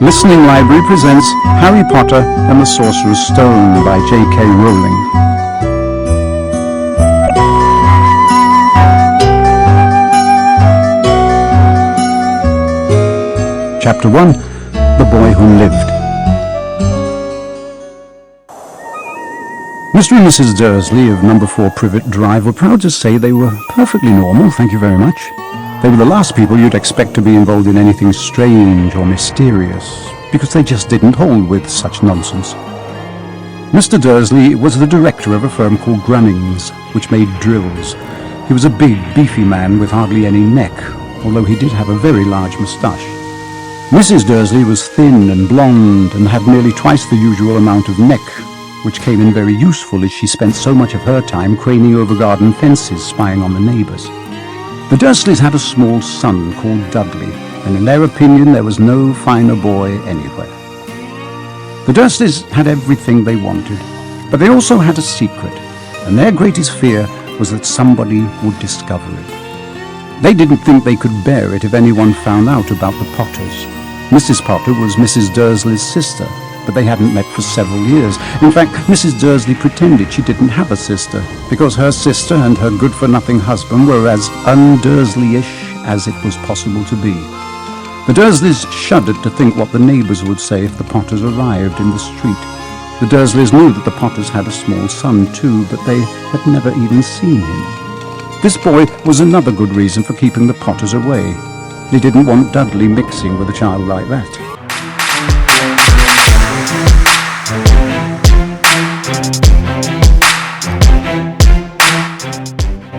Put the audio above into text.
Listening Library presents Harry Potter and the Sorcerer's Stone by J.K. Rowling. Chapter 1, The Boy Who Lived. Mr. and Mrs. Dursley of number 4 Privet Drive were proud to say they were perfectly normal, thank you very much. They were the last people you'd expect to be involved in anything strange or mysterious, because they just didn't hold with such nonsense. Mr. Dursley was the director of a firm called Grunnings, which made drills. He was a big, beefy man with hardly any neck, although he did have a very large moustache. Mrs. Dursley was thin and blonde and had nearly twice the usual amount of neck, which came in very useful as she spent so much of her time craning over garden fences spying on the neighbours. The Dursleys had a small son called Dudley, and in their opinion there was no finer boy anywhere. The Dursleys had everything they wanted, but they also had a secret, and their greatest fear was that somebody would discover it. They didn't think they could bear it if anyone found out about the Potters. Mrs. Potter was Mrs. Dursley's sister, but they hadn't met for several years. In fact, Mrs. Dursley pretended she didn't have a sister, because her sister and her good-for-nothing husband were as un-Dursley-ish as it was possible to be. The Dursleys shuddered to think what the neighbours would say if the Potters arrived in the street. The Dursleys knew that the Potters had a small son too, but they had never even seen him. This boy was another good reason for keeping the Potters away. They didn't want Dudley mixing with a child like that.